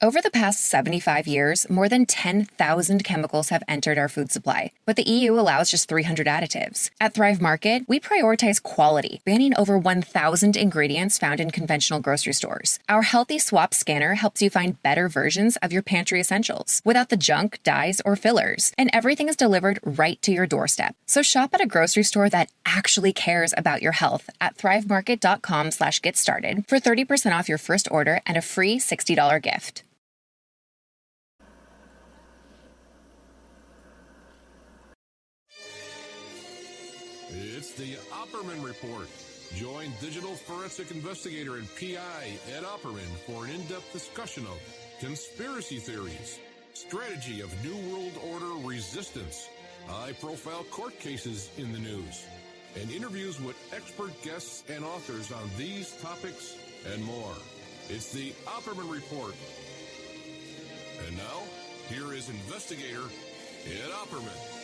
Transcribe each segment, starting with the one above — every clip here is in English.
Over the past 75 years, more than 10,000 chemicals have entered our food supply, but the EU allows just 300 additives. At Thrive Market, we prioritize quality, banning over 1,000 ingredients found in conventional grocery stores. Our Healthy Swap scanner helps you find better versions of your pantry essentials without the junk, dyes, or fillers, and everything is delivered right to your doorstep. So shop at a grocery store that actually cares about your health at thrivemarket.com/get-started for 30% off your first order and a free $60 gift. It's the Opperman Report. Join digital forensic investigator and PI Ed Opperman for an in-depth discussion of conspiracy theories, strategy of New World Order resistance, high-profile court cases in the news, and interviews with expert guests and authors on these topics and more. It's the Opperman Report. And now, here is investigator Ed Opperman.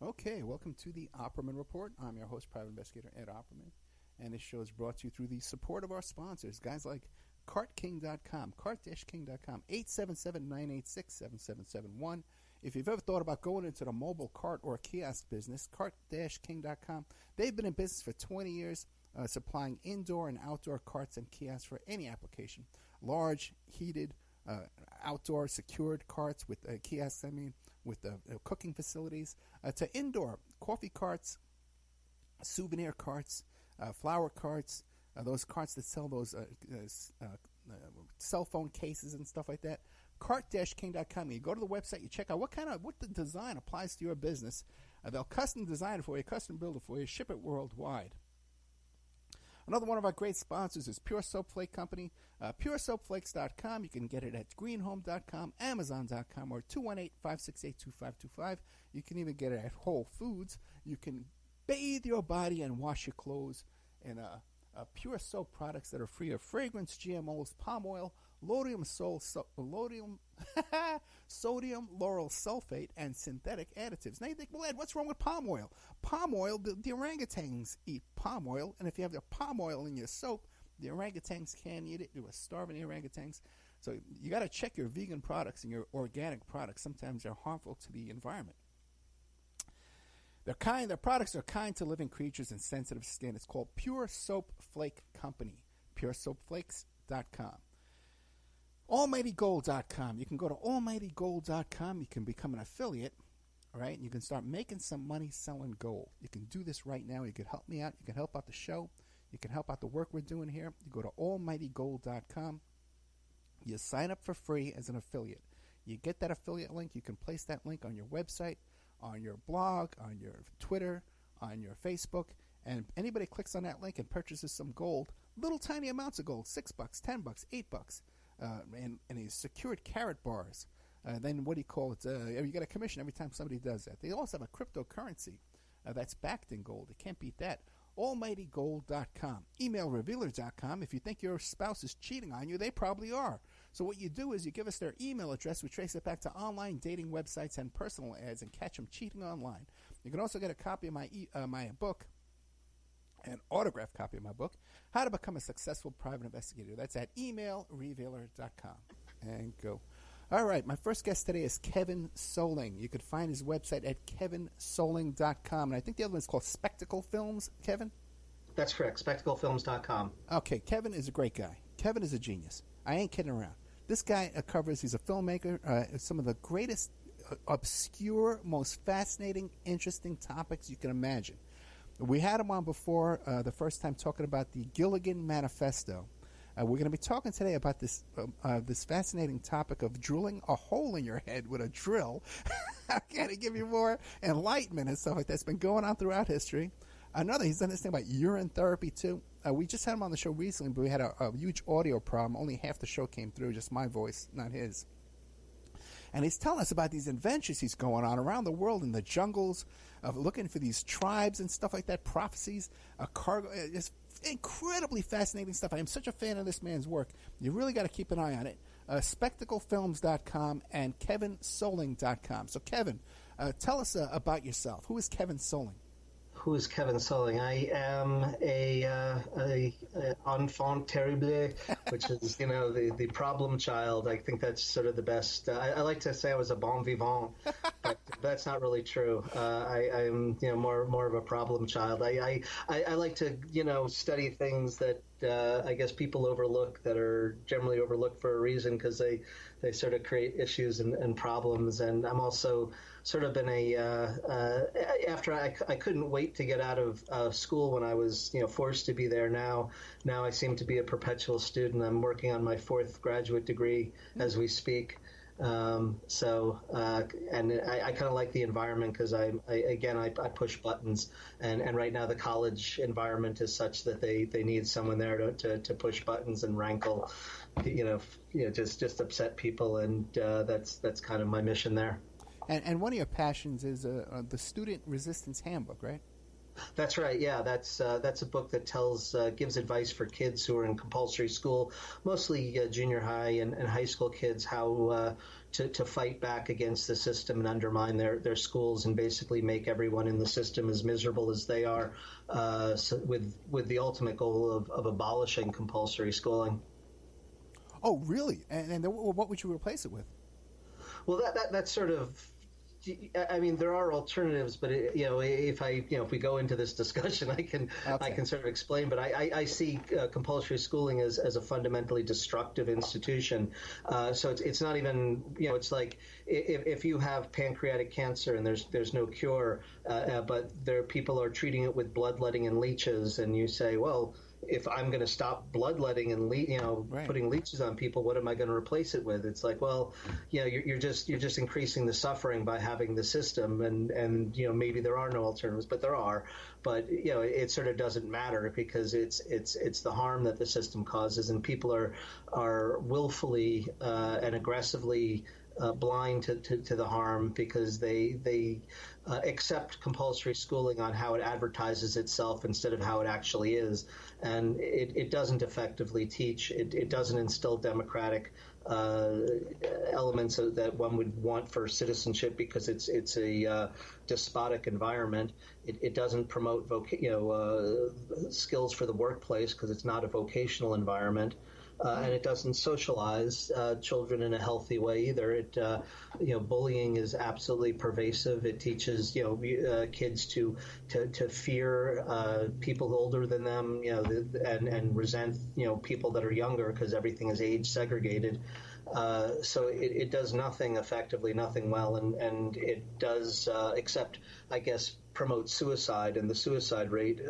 Okay, welcome to the Opperman Report. I'm your host, private investigator Ed Opperman, and this show is brought to you through the support of our sponsors, guys like CartKing.com, cart-king.com, 877-986-7771. If you've ever thought about going into the mobile cart or kiosk business, cart-king.com, they've been in business for 20 years, supplying indoor and outdoor carts and kiosks for any application. Large, heated, outdoor secured carts with kiosks, with cooking facilities, to indoor coffee carts, souvenir carts, flower carts, those carts that sell those cell phone cases and stuff like that. Cart-king.com. You go to the website, you check out what the design applies to your business. They'll custom design it for you, custom build it for you, ship it worldwide. Another one of our great sponsors is Pure Soap Flake Company. PureSoapFlakes.com. You can get it at greenhome.com, Amazon.com, or 218-568-2525. You can even get it at Whole Foods. You can bathe your body and wash your clothes in pure soap products that are free of fragrance, GMOs, palm oil, sodium lauryl sulfate, and synthetic additives. Now you think, well, Ed, what's wrong with palm oil? Palm oil, the orangutans eat palm oil, and if you have the palm oil in your soap, the orangutans can't eat it. They were starving the orangutans. So you got to check your vegan products and your organic products. Sometimes they're harmful to the environment. Their products are kind to living creatures and sensitive skin. It's called Pure Soap Flake Company, puresoapflakes.com. Almightygold.com. You can go to almightygold.com. You can become an affiliate, right? You can start making some money selling gold. You can do this right now. You can help me out. You can help out the show. You can help out the work we're doing here. You go to almightygold.com. You sign up for free as an affiliate. You get that affiliate link. You can place that link on your website, on your blog, on your Twitter, on your Facebook, and anybody clicks on that link and purchases some gold, little tiny amounts of gold, $6, $10, $8, and these secured carat bars. Then what do you call it? You get a commission every time somebody does that. They also have a cryptocurrency that's backed in gold. You can't beat that. Almightygold.com. Emailrevealer.com. If you think your spouse is cheating on you, they probably are. So what you do is you give us their email address. We trace it back to online dating websites and personal ads and catch them cheating online. You can also get a copy of my book, an autographed copy of my book, How to Become a Successful Private Investigator. That's at emailrevealer.com. And go. All right, my first guest today is Cevin Soling. You could find his website at kevinsoling.com. And I think the other one is called Spectacle Films, Cevin? That's correct, spectaclefilms.com. Okay, Cevin is a great guy. Cevin is a genius. I ain't kidding around. This guy he's a filmmaker, some of the greatest, obscure, most fascinating, interesting topics you can imagine. We had him on before the first time talking about the Gilligan Manifesto. We're going to be talking today about this fascinating topic of drilling a hole in your head with a drill. I'm going to give you more enlightenment and stuff like that. It's been going on throughout history. He's done this thing about urine therapy too. We just had him on the show recently, but we had a huge audio problem. Only half the show came through, just my voice, not his. And he's telling us about these adventures he's going on around the world in the jungles, of looking for these tribes and stuff like that, prophecies, cargo. It's incredibly fascinating stuff. I am such a fan of this man's work. You really got to keep an eye on it. Spectaclefilms.com and kevinsoling.com. So, Cevin, tell us about yourself. Who is Cevin Soling? who is Cevin Soling? I am a enfant terrible, which is, the problem child. I think that's sort of the best. I like to say I was a bon vivant, but that's not really true. I'm more of a problem child. I like to study things that I guess people overlook, that are generally overlooked for a reason, because they sort of create issues and problems. And I'm also sort of been after I couldn't wait to get out of school when I was forced to be there. Now I seem to be a perpetual student. I'm working on my 4th graduate degree as we speak. And I kind of like the environment, because I push buttons, and right now the college environment is such that they need someone there to push buttons and rankle, just upset people, and that's kind of my mission there. And one of your passions is the Student Resistance Handbook, right? That's right. Yeah, that's a book that gives advice for kids who are in compulsory school, mostly junior high and high school kids, how to fight back against the system and undermine their schools, and basically make everyone in the system as miserable as they are, with the ultimate goal of abolishing compulsory schooling. Oh, really? And what would you replace it with? Well, that's sort of. I mean, there are alternatives, but if we go into this discussion, I can sort of explain. But I see compulsory schooling as a fundamentally destructive institution. So it's not even it's like if you have pancreatic cancer and there's no cure, but people are treating it with bloodletting and leeches, and you say, well, if I'm going to stop bloodletting and right. putting leeches on people, what am I going to replace it with? It's like, well, you're just increasing the suffering by having the system, and maybe there are no alternatives, but there are. But it sort of doesn't matter, because it's the harm that the system causes, and people are willfully and aggressively blind to the harm, because they accept compulsory schooling on how it advertises itself instead of how it actually is, and it doesn't effectively teach. It doesn't instill democratic elements that one would want for citizenship, because it's a despotic environment. It doesn't promote skills for the workplace, because it's not a vocational environment. And it doesn't socialize children in a healthy way either. Bullying is absolutely pervasive. It teaches kids to fear people older than them, and resent people that are younger, because everything is age segregated. So it does nothing effectively, nothing well, and it does except, I guess, promote suicide and the suicide rate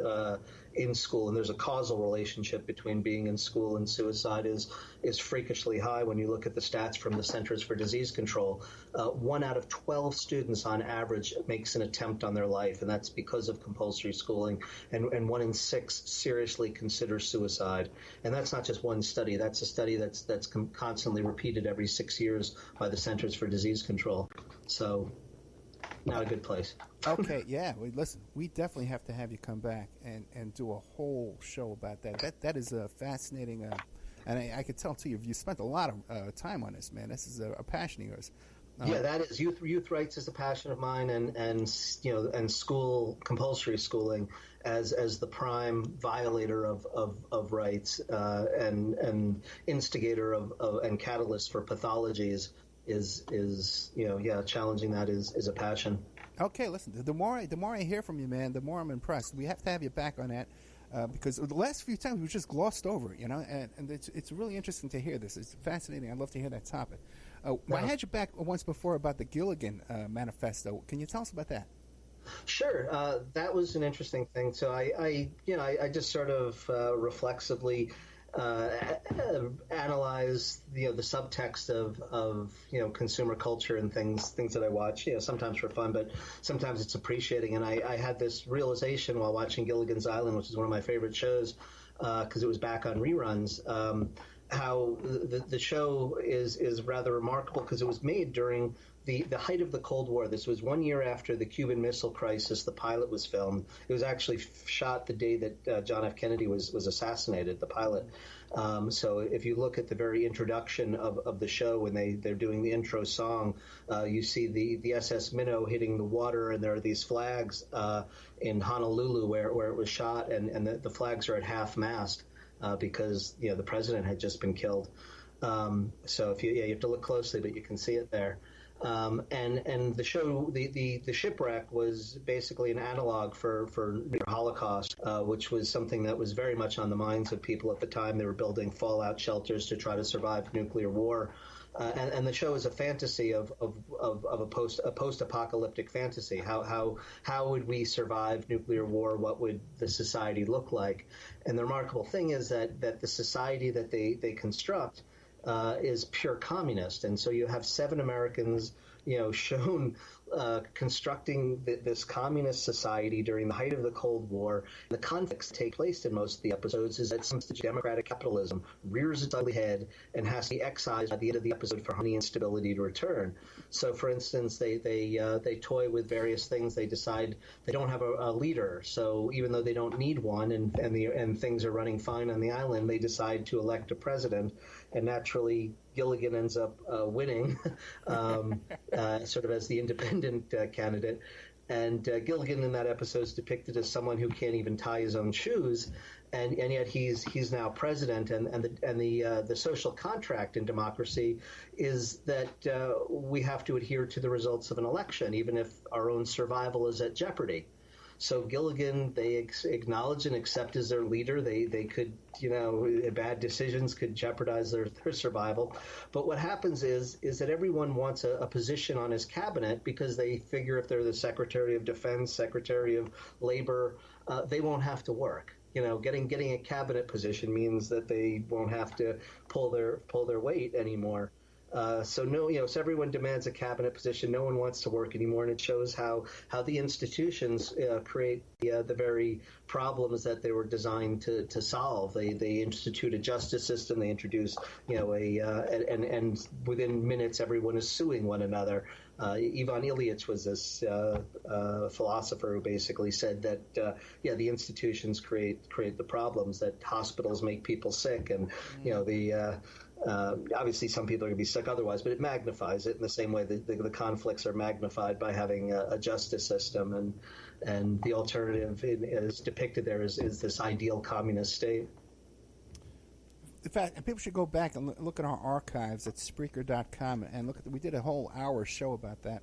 in school. And there's a causal relationship between being in school and suicide is freakishly high when you look at the stats from the Centers for Disease Control. 1 out of 12 students on average makes an attempt on their life, and that's because of compulsory schooling. And 1 in 6 seriously considers suicide. And that's not just one study. That's a study that's constantly repeated every 6 years by the Centers for Disease Control. So not a good place. Okay, yeah. Well, listen, we definitely have to have you come back and do a whole show about that. That is a fascinating, and I could tell, too, you spent a lot of time on this, man. This is a passion of yours. Yeah, that is youth rights is a passion of mine, and school compulsory schooling as the prime violator of rights and instigator of and catalyst for pathologies is challenging that is a passion. Okay, listen. The more I hear from you, man, the more I'm impressed. We have to have you back on that because the last few times we just glossed over it, and it's really interesting to hear this. It's fascinating. I'd love to hear that topic. I had you back once before about the Gilligan Manifesto. Can you tell us about that? Sure. That was an interesting thing. So I just sort of reflexively analyze the subtext of consumer culture and things that I watch, sometimes for fun, but sometimes it's appreciating. And I had this realization while watching Gilligan's Island, which is one of my favorite shows, because it was back on reruns, how the show is rather remarkable, because it was made during the height of the Cold War. This was 1 year after the Cuban Missile Crisis. The pilot was filmed. It was actually shot the day that John F. Kennedy was assassinated, the pilot. So if you look at the very introduction of the show, when they're doing the intro song, you see the SS Minnow hitting the water, and there are these flags in Honolulu where it was shot, and the flags are at half mast because the president had just been killed. So if you have to look closely, but you can see it there. And the show, the shipwreck was basically an analog for the Holocaust, which was something that was very much on the minds of people at the time. They were building fallout shelters to try to survive nuclear war. And the show is a fantasy of a post-apocalyptic fantasy. How would we survive nuclear war? What would the society look like? And the remarkable thing is that the society that they construct is pure communist. And so you have 7 Americans, shown constructing this communist society during the height of the Cold War. The conflicts that take place in most of the episodes is that some democratic capitalism rears its ugly head and has to be excised by the end of the episode for honey instability to return. So, for instance, they toy with various things. They decide they don't have a leader. So even though they don't need one, and things are running fine on the island, they decide to elect a president, and naturally Gilligan ends up winning, sort of as the independent candidate. And Gilligan in that episode is depicted as someone who can't even tie his own shoes, and yet he's now president. And the social contract in democracy is that we have to adhere to the results of an election, even if our own survival is at jeopardy. So Gilligan, they acknowledge and accept as their leader. They could, bad decisions could jeopardize their survival. But what happens is that everyone wants a position on his cabinet because they figure if they're the Secretary of Defense, Secretary of Labor, they won't have to work. Getting a cabinet position means that they won't have to pull their weight anymore. So everyone demands a cabinet position. No one wants to work anymore, and it shows how the institutions create the very problems that they were designed to solve. They institute a justice system. They introduce and within minutes everyone is suing one another. Ivan Ilyich was this philosopher who basically said that the institutions create the problems, that hospitals make people sick, and obviously some people are going to be sick otherwise, but it magnifies it in the same way that the conflicts are magnified by having a justice system, and the alternative is depicted there is this ideal communist state. In fact, people should go back and look at our archives at Spreaker.com and look at. We did a whole hour show about that.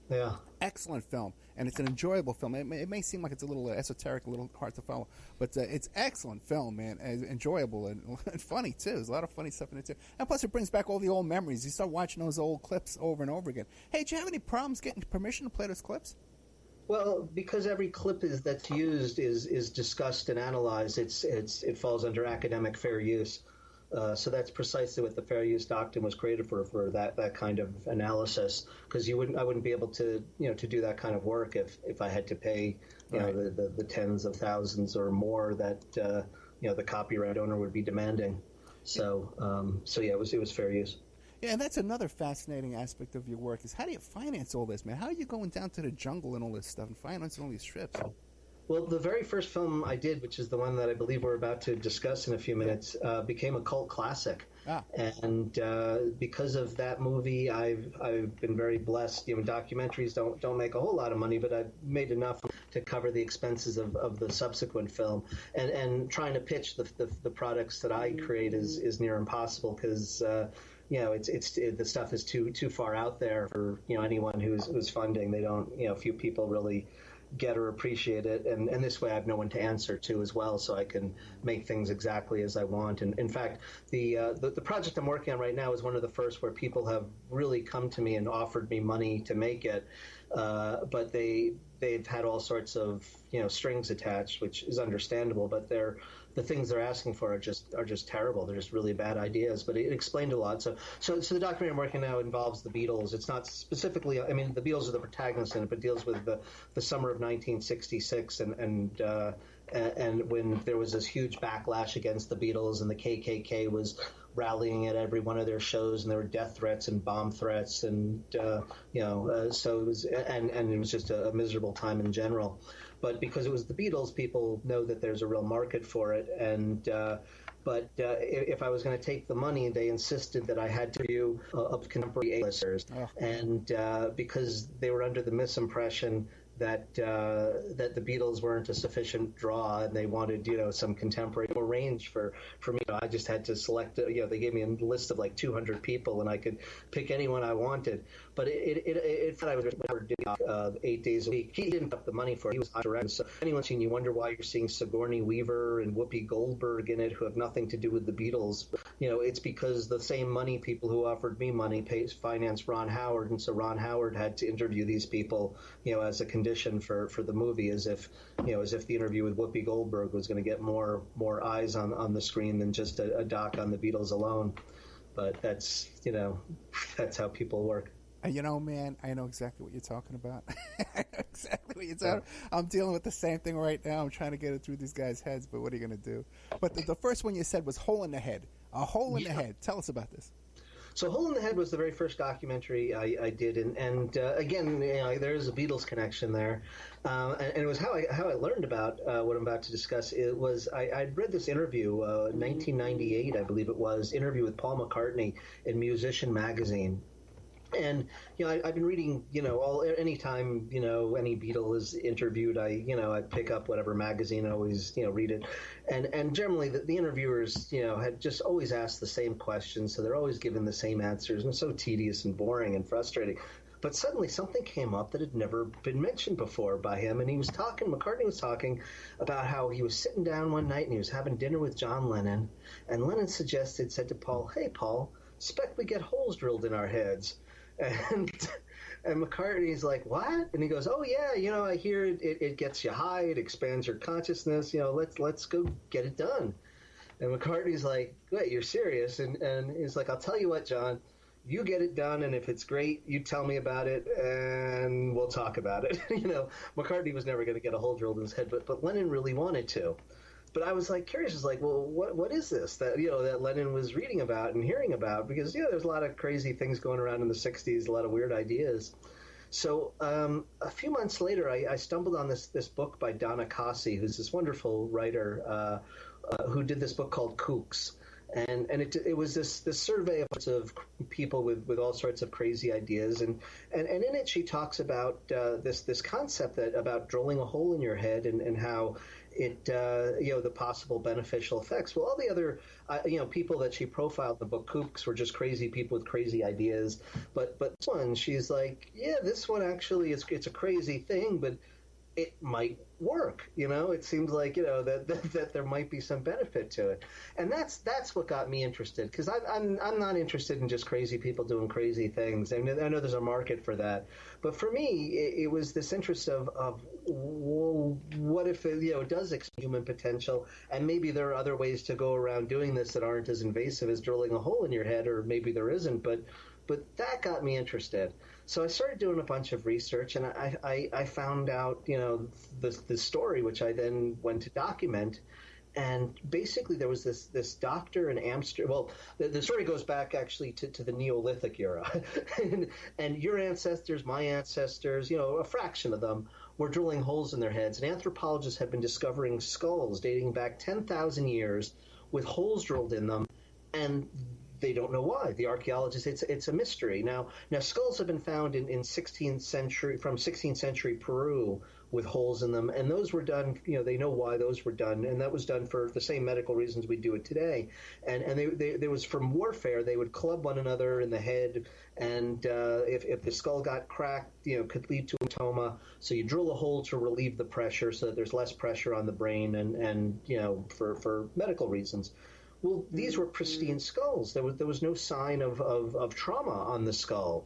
Yeah. Excellent film, and it's an enjoyable film. It may seem like it's a little esoteric, a little hard to follow, but it's excellent film, man. And enjoyable and funny too. There's a lot of funny stuff in it too. And plus, it brings back all the old memories. You start watching those old clips over and over again. Hey, do you have any problems getting permission to play those clips? Well, because every clip that's used is discussed and analyzed, it falls under academic fair use. So that's precisely what the fair use doctrine was created for that kind of analysis. Because I wouldn't be able to to do that kind of work if I had to pay the tens of thousands or more that the copyright owner would be demanding. So it was fair use. Yeah, and that's another fascinating aspect of your work is how do you finance all this, man? How are you going down to the jungle and all this stuff and financing all these trips? Well, the very first film I did, which is the one that I believe we're about to discuss in a few minutes, became a cult classic. And because of that movie, I've been very blessed. Documentaries don't make a whole lot of money, but I've made enough to cover the expenses of the subsequent film. And trying to pitch the products that I create is near impossible because the stuff is too far out there for anyone who's funding. They don't few people really get or appreciate it, and this way I have no one to answer to as well, so I can make things exactly as I want. And in fact, the project I'm working on right now is one of the first where people have really come to me and offered me money to make it, but they've had all sorts of strings attached, which is understandable, but the things they're asking for are just terrible. They're just really bad ideas. But it explained a lot. So the documentary I'm working now involves the Beatles. It's not specifically. I mean, the Beatles are the protagonists in it, but deals with the summer of 1966 and and when there was this huge backlash against the Beatles, and the KKK was rallying at every one of their shows, and there were death threats and bomb threats, and so it was, and it was just a miserable time in general. But because it was the Beatles, people know that there's a real market for it, and but if I was going to take the money, they insisted that I had to view of contemporary A-listers, and because they were under the misimpression that the Beatles weren't a sufficient draw, and they wanted some contemporary range for me. I just had to select. They gave me a list of like 200 people, and I could pick anyone I wanted. But it I was 8 days a week. He didn't have the money for it. He was direct. So anyone seeing, you wonder why you're seeing Sigourney Weaver and Whoopi Goldberg in it, who have nothing to do with the Beatles. It's because the same money people who offered me money financed Ron Howard, and so Ron Howard had to interview these people, as a condition for the movie, as if the interview with Whoopi Goldberg was going to get more eyes on the screen than just a doc on the Beatles alone. But that's how people work. Man, I know exactly what you're talking about. I know exactly what you're talking about. I'm dealing with the same thing right now. I'm trying to get it through these guys' heads, but what are you going to do? But the first one you said was Hole in the Head. A Hole in the Head. Tell us about this. So Hole in the Head was the very first documentary I did, and again, there is a Beatles connection there, and it was how I learned about what I'm about to discuss. It was I'd read this interview, 1998, I believe it was, interview with Paul McCartney in Musician magazine. And I've been reading, anytime any Beatle is interviewed, I pick up whatever magazine and always read it, and generally the interviewers had just always asked the same questions, so they're always given the same answers, and it's so tedious and boring and frustrating. But suddenly something came up that had never been mentioned before by him, and McCartney was talking about how he was sitting down one night and he was having dinner with John Lennon, and Lennon said to Paul, "Hey Paul, expect we get holes drilled in our heads." And McCartney's like, "What?" And he goes, "Oh yeah, I hear it gets you high, it expands your consciousness. Let's go get it done." And McCartney's like, "Wait, you're serious?" And he's like, "I'll tell you what, John, you get it done, and if it's great, you tell me about it, and we'll talk about it." McCartney was never going to get a hole drilled in his head, but Lennon really wanted to. But I was curious, I was like, well, what is this that that Lennon was reading about and hearing about? Because there's a lot of crazy things going around in the '60s, a lot of weird ideas. So a few months later, I stumbled on this book by Donna Cossie, who's this wonderful writer who did this book called Kooks. And it was this survey of people with all sorts of crazy ideas, and in it she talks about this concept about drilling a hole in your head and how it the possible beneficial effects. Well, all the other people that she profiled in the book Kooks were just crazy people with crazy ideas, but this one, she's like, yeah, this one actually it's a crazy thing, but it might work. It seems like that there might be some benefit to it, and that's what got me interested, because I'm not interested in just crazy people doing crazy things. I mean, I know there's a market for that, but for me, it was this interest of well, what if it does expand human potential, and maybe there are other ways to go around doing this that aren't as invasive as drilling a hole in your head, or maybe there isn't, but that got me interested. So I started doing a bunch of research, and I found out, the story, which I then went to document. And basically there was this doctor in Amsterdam. Well, the story goes back actually to the Neolithic era. and your ancestors, my ancestors, a fraction of them were drilling holes in their heads. And anthropologists have been discovering skulls dating back 10,000 years with holes drilled in them. And they don't know why. The archaeologists, it's a mystery. Now skulls have been found in 16th century, from 16th century Peru, with holes in them, and those were done, they know why those were done, and that was done for the same medical reasons we do it today. And there was from warfare. They would club one another in the head, and if the skull got cracked, could lead to hematoma. So you drill a hole to relieve the pressure, so that there's less pressure on the brain, and for medical reasons. Well, these were pristine skulls. There was no sign of trauma on the skull,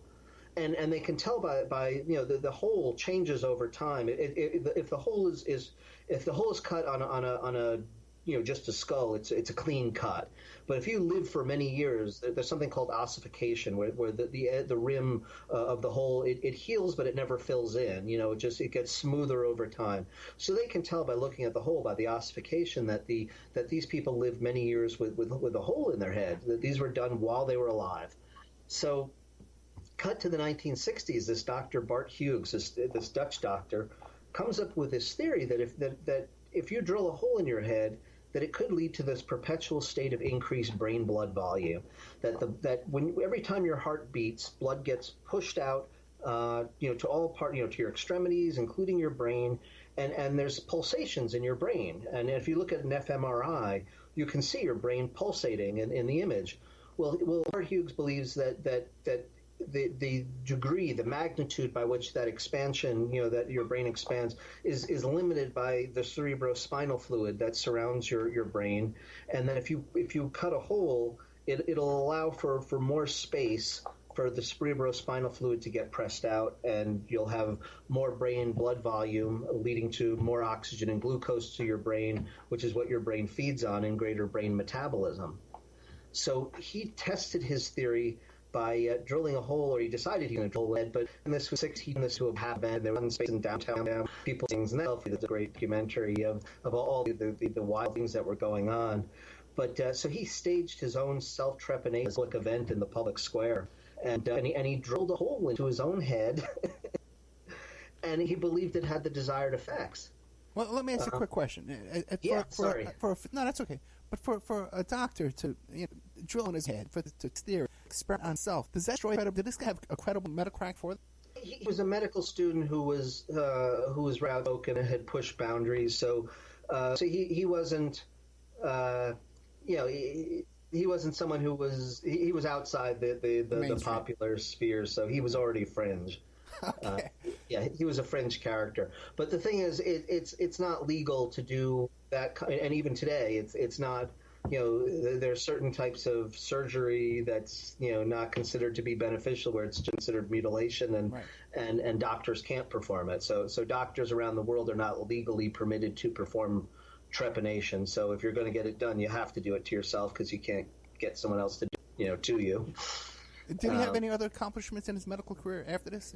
and they can tell by the hole changes over time. If the hole is cut on a just a skull, it's a clean cut. But if you live for many years, there's something called ossification, where the rim of the hole, it heals, but it never fills in. It gets smoother over time. So they can tell by looking at the hole, by the ossification, that these people lived many years with a hole in their head. That these were done while they were alive. So, cut to the 1960s, this Dr. Bart Hughes, this Dutch doctor, comes up with this theory that if you drill a hole in your head, that it could lead to this perpetual state of increased brain blood volume. That every time your heart beats, blood gets pushed out, to all to your extremities, including your brain, and there's pulsations in your brain. And if you look at an fMRI, you can see your brain pulsating in the image. Well, Bart Hughes believes that the degree, the magnitude by which that expansion, that your brain expands, is limited by the cerebrospinal fluid that surrounds your brain, and then if you cut a hole, it'll allow for more space for the cerebrospinal fluid to get pressed out, and you'll have more brain blood volume, leading to more oxygen and glucose to your brain, which is what your brain feeds on, and greater brain metabolism. So he tested his theory by drilling a hole, or he decided he was going to drill lead, but in this was 16, this would happen. There was one space in downtown, people things, and that's a great documentary of all the wild things that were going on. But so he staged his own self-trepanation public event in the public square, and he drilled a hole into his own head, and he believed it had the desired effects. Well, let me ask you a quick question. Sorry. No, that's okay. But for a doctor to drill in his head, to steer, experiment on self, does that destroy credibility? Did this guy have a credible medical crack for it? He was a medical student who was outspoken and had pushed boundaries. So he wasn't, he wasn't someone who was he was outside the popular sphere. So he was already fringe. Okay. He was a fringe character. But the thing is, it's not legal to do that, and even today, it's not. There are certain types of surgery that's not considered to be beneficial, where it's considered mutilation, and doctors can't perform it. So doctors around the world are not legally permitted to perform trepanation. So if you're going to get it done, you have to do it to yourself, because you can't get someone else to do to you. Did he have any other accomplishments in his medical career after this?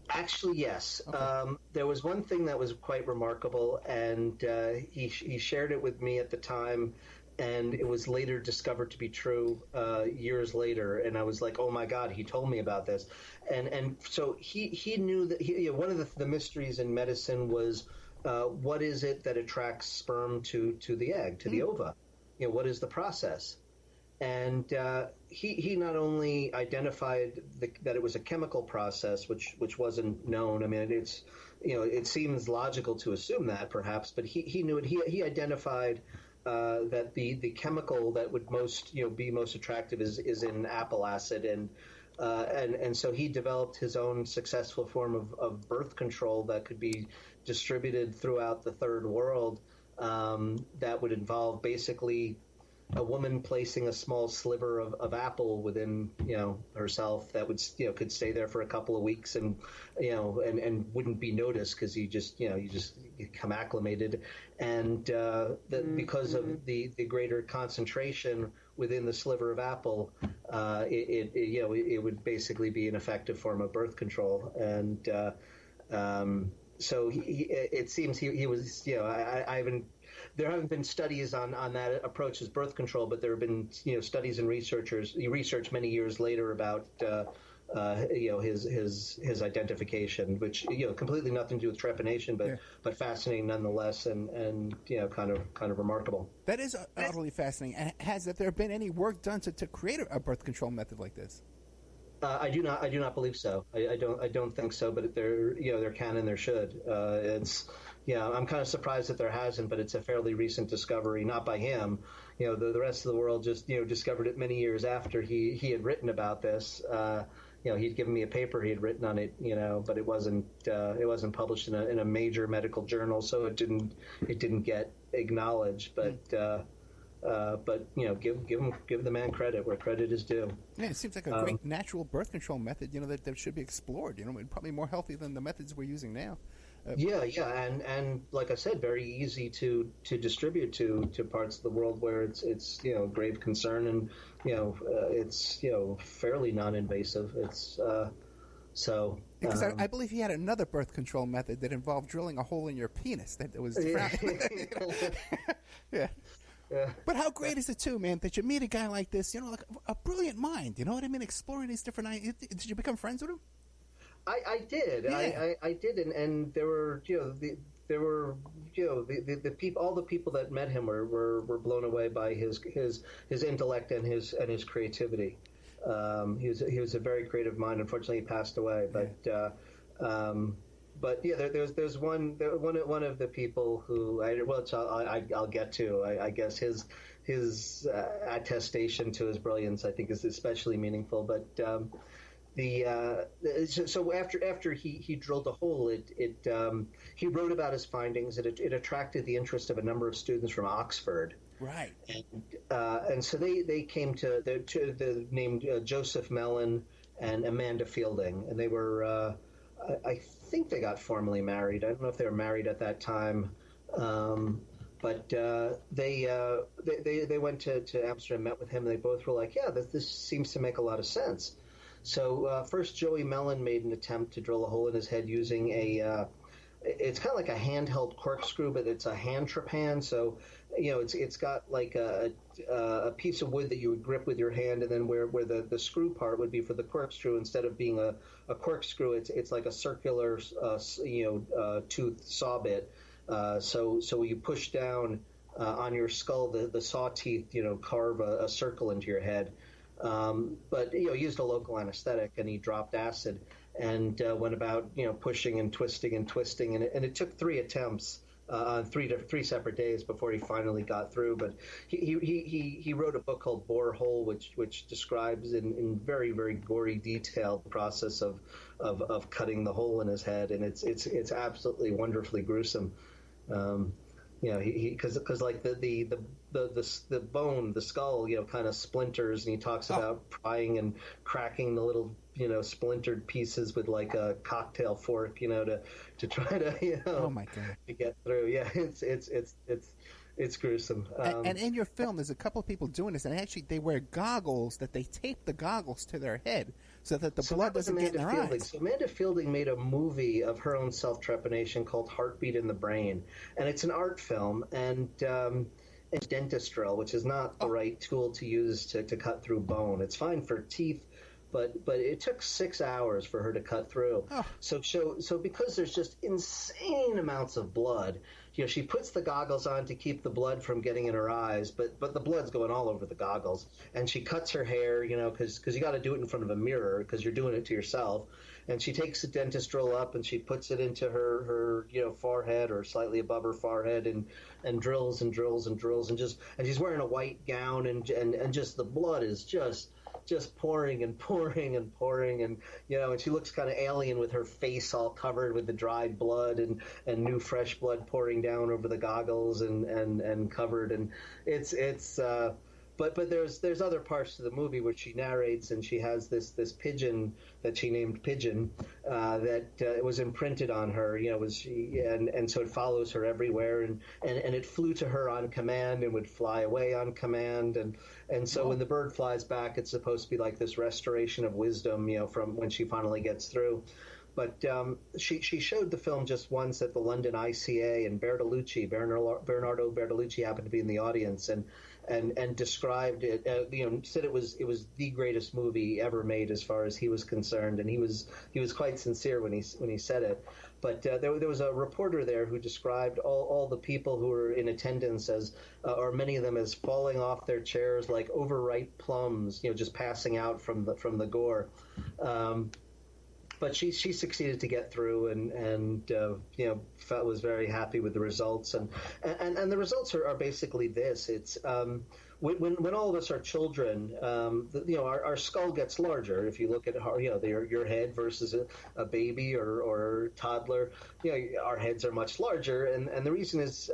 Actually, yes. Okay. There was one thing that was quite remarkable, and he shared it with me at the time, and it was later discovered to be true years later. And I was like, "Oh my God, he told me about this." And so he knew that one of the mysteries in medicine was what is it that attracts sperm to the egg, to the ova? What is the process? And he not only identified that it was a chemical process, which wasn't known. I mean, it seems logical to assume that, perhaps, but he knew it. He identified that the chemical that would be most attractive is in apple acid, and so he developed his own successful form of birth control that could be distributed throughout the third world. That would involve basically a woman placing a small sliver of apple within herself that would could stay there for a couple of weeks and wouldn't be noticed, because you become acclimated, and because of the greater concentration within the sliver of apple, it would basically be an effective form of birth control. And so it seems he was I haven't. There haven't been studies on that approach as birth control, but there have been studies and research many years later about his identification, which completely nothing to do with trepanation, but fascinating nonetheless, and kind of remarkable. That is utterly fascinating. And has there been any work done to create a birth control method like this? I do not believe so. I don't think so. But there can and there should. I'm kind of surprised that there hasn't, but it's a fairly recent discovery, not by him. The rest of the world just discovered it many years after he had written about this. He'd given me a paper he had written on it, but it wasn't published in a major medical journal, so it didn't get acknowledged. But give the man credit where credit is due. Yeah, it seems like a great natural birth control method, that should be explored. Probably more healthy than the methods we're using now. Yeah, and like I said, very easy to distribute to parts of the world where it's grave concern, and it's fairly non-invasive. It's so Because I believe he had another birth control method that involved drilling a hole in your penis that was yeah. Yeah. But how great is it too, man, that you meet a guy like this, like a brilliant mind, you know what I mean, exploring these different ideas. Did you become friends with him? I did. Yeah. I did, and there were the people, all the people that met him were blown away by his intellect and his creativity. He was a very creative mind. Unfortunately, he passed away, but yeah, there's one of the people who I'll get to. I guess his attestation to his brilliance, I think, is especially meaningful. But so after he drilled a hole, he wrote about his findings. It attracted the interest of a number of students from Oxford. Right. And so they came to the named Joseph Mellon and Amanda Fielding, and they were I think they got formally married. I don't know if they were married at that time, but they went to Amsterdam, met with him, and they both were like, yeah, this seems to make a lot of sense. So first, Joey Mellon made an attempt to drill a hole in his head using it's kind of like a handheld corkscrew, but it's a hand trepanned. So it's got like a piece of wood that you would grip with your hand, and then where the screw part would be for the corkscrew, instead of being a corkscrew, it's like a circular tooth saw bit. So you push down on your skull, the saw teeth carve a circle into your head. But he used a local anesthetic, and he dropped acid and went about pushing and twisting, and it took 3 attempts on three separate days before he finally got through. But he wrote a book called Bore Hole, which describes in very, very gory detail the process of cutting the hole in his head, and it's absolutely wonderfully gruesome. Because like the bone, the skull, kind of splinters, and he talks about prying and cracking the little splintered pieces with like a cocktail fork, to try to oh my God, to get through. Yeah, it's gruesome. And in your film, there's a couple of people doing this, and actually they wear goggles that they tape the goggles to their head so that the blood doesn't get in their eyes. So Amanda Fielding made a movie of her own self-trepanation called Heartbeat in the Brain, and it's an art film, and it's dentist drill, which is not the right tool to use to cut through bone. It's fine for teeth, but it took 6 hours for her to cut through. Oh. So because there's just insane amounts of blood, she puts the goggles on to keep the blood from getting in her eyes, but the blood's going all over the goggles, and she cuts her hair, because you got to do it in front of a mirror because you're doing it to yourself. And she takes the dentist drill up and she puts it into her forehead or slightly above her forehead, and drills and drills and drills, and she's wearing a white gown, and just the blood is just pouring and pouring and pouring, and and she looks kind of alien with her face all covered with the dried blood and new fresh blood pouring down over the goggles and covered, and but there's other parts to the movie which she narrates, and she has this pigeon that she named Pigeon that was imprinted on her, and so it follows her everywhere, and it flew to her on command and would fly away on command, and so when the bird flies back, it's supposed to be like this restoration of wisdom, from when she finally gets through. But she showed the film just once at the London ICA, and Bernardo Bertolucci happened to be in the audience, and described it, said it was the greatest movie ever made as far as he was concerned, and he was quite sincere when he said it. But there was a reporter there who described all the people who were in attendance as, or many of them as falling off their chairs like overripe plums, just passing out from the gore. But she succeeded to get through, and was very happy with the results, and the results are basically this. It's when all of us are children, our skull gets larger. If you look at your head versus a baby or toddler, our heads are much larger, and the reason is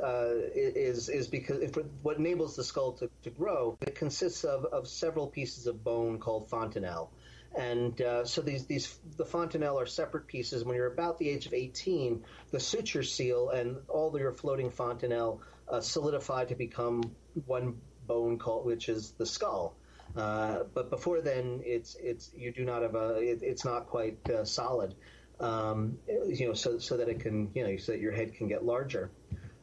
because what enables the skull to grow, it consists of several pieces of bone called fontanelle. And so the fontanelle are separate pieces. When you're about the age of 18, the suture seal and all your floating fontanelle solidify to become one bone called, which is the skull. But before then, it's you do not have it's not quite solid. So that it can, so that your head can get larger.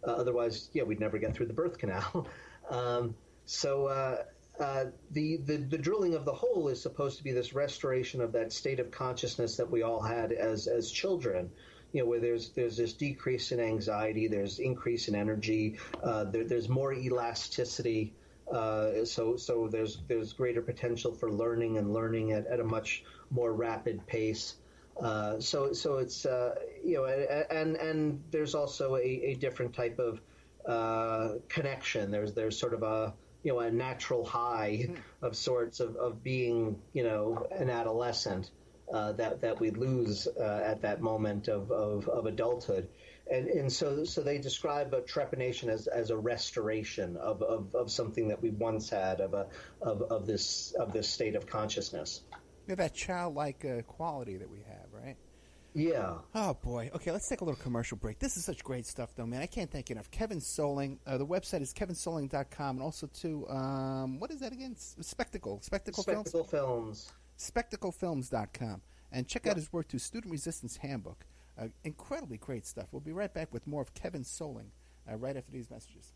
Otherwise, we'd never get through the birth canal. The drilling of the hole is supposed to be this restoration of that state of consciousness that we all had as children. Where there's this decrease in anxiety, there's increase in energy, there's more elasticity. So there's greater potential for learning at a much more rapid pace. So it's and there's also a different type of connection. There's sort of a natural high of sorts of being an adolescent that we lose at that moment of adulthood. And so they describe a trepanation as a restoration of something that we once had of this state of consciousness. That childlike quality that we have, right? Yeah. Oh, boy. Okay, let's take a little commercial break. This is such great stuff, though, man. I can't thank you enough. Kevin Soling. The website is kevinsoling.com. And also, too, what is that again? Spectacle Films. Spectaclefilms.com. And check out his work, too, Student Resistance Handbook. Incredibly great stuff. We'll be right back with more of Kevin Soling right after these messages.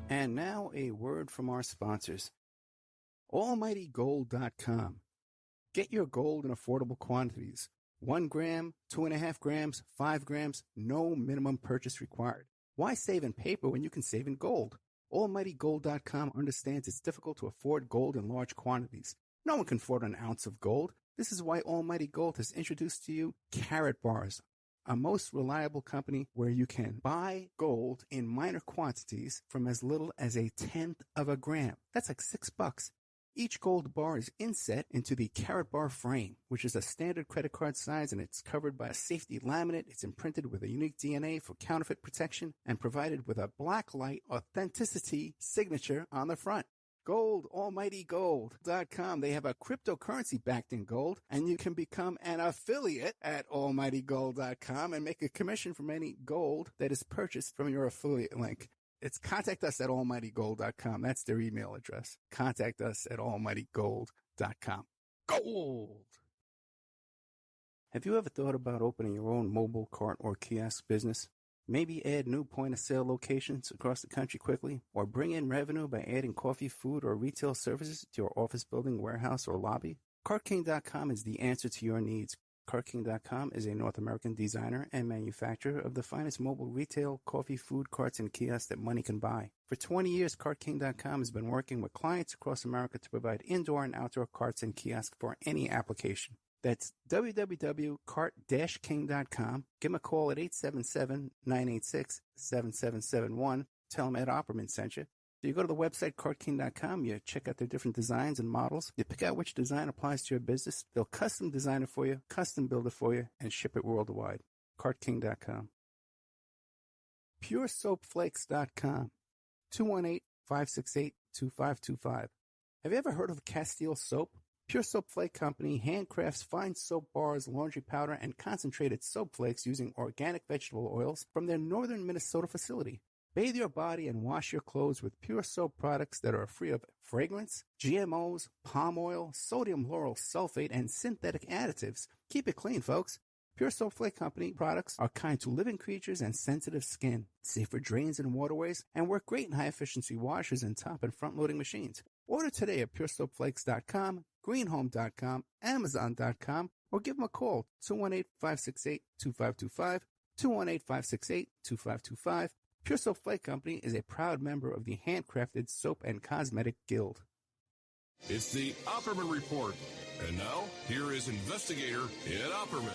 And now a word from our sponsors. AlmightyGold.com. Get your gold in affordable quantities. 1 gram, 2.5 grams, 5 grams, no minimum purchase required. Why save in paper when you can save in gold? AlmightyGold.com understands it's difficult to afford gold in large quantities. No one can afford an ounce of gold. This is why Almighty Gold has introduced to you Carat Bars, a most reliable company where you can buy gold in minor quantities from as little as 1/10 of a gram. That's like $6. Each gold bar is inset into the Carat Bar frame, which is a standard credit card size, and it's covered by a safety laminate. It's imprinted with a unique DNA for counterfeit protection and provided with a blacklight authenticity signature on the front. Gold, AlmightyGold.com. They have a cryptocurrency backed in gold, and you can become an affiliate at AlmightyGold.com and make a commission from any gold that is purchased from your affiliate link. It's contact us at almightygold.com. That's their email address. Contact us at almightygold.com. Gold! Have you ever thought about opening your own mobile cart or kiosk business? Maybe add new point-of-sale locations across the country quickly, or bring in revenue by adding coffee, food, or retail services to your office building, warehouse, or lobby? CartKing.com is the answer to your needs. CartKing.com is a North American designer and manufacturer of the finest mobile retail, coffee, food carts, and kiosks that money can buy. For 20 years, CartKing.com has been working with clients across America to provide indoor and outdoor carts and kiosks for any application. That's www.cart-king.com. Give them a call at 877-986-7771. Tell them Ed Opperman sent you. So you go to the website, CartKing.com, you check out their different designs and models. You pick out which design applies to your business. They'll custom design it for you, custom build it for you, and ship it worldwide. CartKing.com. PureSoapFlakes.com. 218-568-2525. Have you ever heard of Castile Soap? Pure Soap Flake Company handcrafts fine soap bars, laundry powder, and concentrated soap flakes using organic vegetable oils from their northern Minnesota facility. Bathe your body and wash your clothes with pure soap products that are free of fragrance, GMOs, palm oil, sodium lauryl sulfate, and synthetic additives. Keep it clean, folks. Pure Soap Flake Company products are kind to living creatures and sensitive skin, safe for drains and waterways, and work great in high-efficiency washers and top and front-loading machines. Order today at puresoapflakes.com, greenhome.com, amazon.com, or give them a call, 218-568-2525, 218-568-2525. Pure Soap Flake Company is a proud member of the Handcrafted Soap and Cosmetic Guild. It's the Opperman Report. And now, here is investigator Ed Opperman.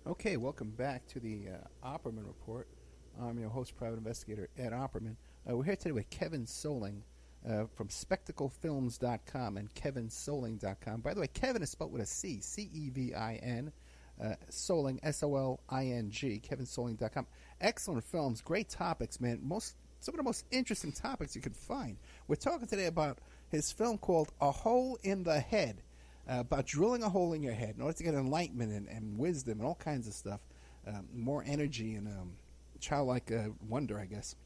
Okay, welcome back to the Opperman Report. I'm your host, private investigator Ed Opperman. We're here today with Kevin Soling from spectaclefilms.com and kevinsoling.com. By the way, Kevin is spelled with a C, C-E-V-I-N. Soling, SOLING, kevinsoling.com. Excellent films, great topics, man. Some of the most interesting topics you could find. We're talking today about his film called A Hole in the Head, about drilling a hole in your head in order to get enlightenment and wisdom and all kinds of stuff, more energy and childlike wonder, I guess.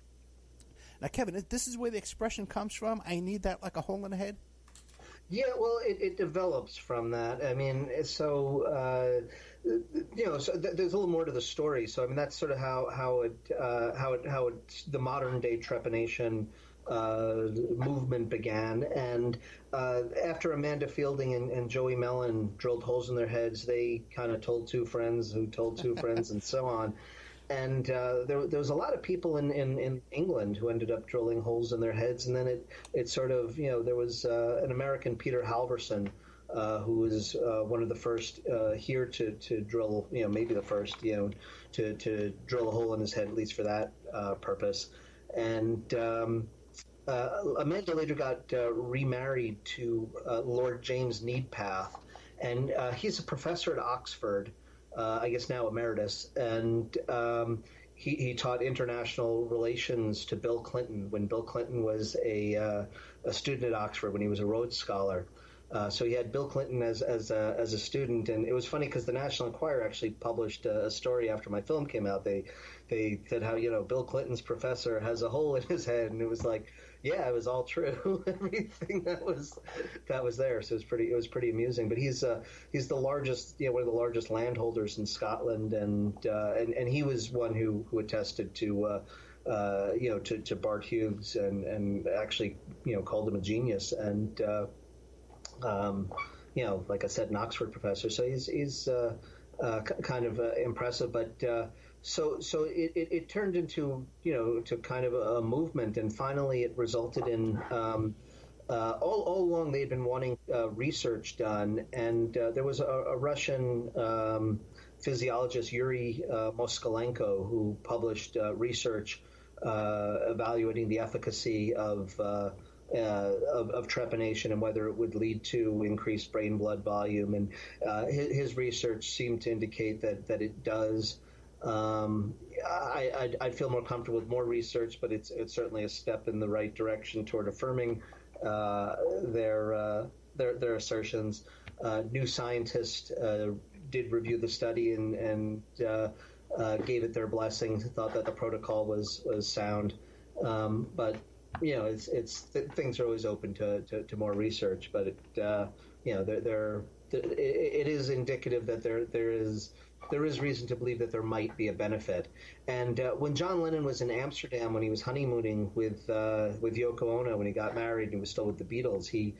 Now, Kevin, this is where the expression comes from. I need that like a hole in the head. Yeah, well, it develops from that. I mean, so there's a little more to the story. So I mean, that's sort of how the modern day trepanation movement began. And after Amanda Fielding and Joey Mellon drilled holes in their heads, they kind of told two friends who told two friends, and so on. And there was a lot of people in England who ended up drilling holes in their heads, and then it sort of, there was an American, Peter Halverson, who was one of the first here to drill, maybe the first, to drill a hole in his head, at least for that purpose. And Amanda later got remarried to Lord James Needpath, and he's a professor at Oxford. I guess now emeritus, and he taught international relations to Bill Clinton when Bill Clinton was a student at Oxford, when he was a Rhodes Scholar. So he had Bill Clinton as a student, and it was funny because the National Enquirer actually published a story after my film came out. They said how Bill Clinton's professor has a hole in his head, and it was like, yeah, it was all true. Everything that was there. So it was pretty amusing. But he's the largest, one of the largest landholders in Scotland, and he was one who attested to Bart Hughes and actually called him a genius, and like I said, an Oxford professor. So he's kind of impressive, but. So it turned into to kind of a movement, and finally it resulted in all along they had been wanting research done, and there was a Russian physiologist, Yuri Moskalenko, who published research evaluating the efficacy of trepanation and whether it would lead to increased brain blood volume, and his research seemed to indicate that it does. I'd feel more comfortable with more research, but it's certainly a step in the right direction toward affirming their assertions. New Scientist did review the study and gave it their blessing. Thought that the protocol was sound, but things are always open to more research. But it is indicative that there is reason to believe that there might be a benefit. And when John Lennon was in Amsterdam, when he was honeymooning with Yoko Ono, when he got married and he was still with the Beatles, he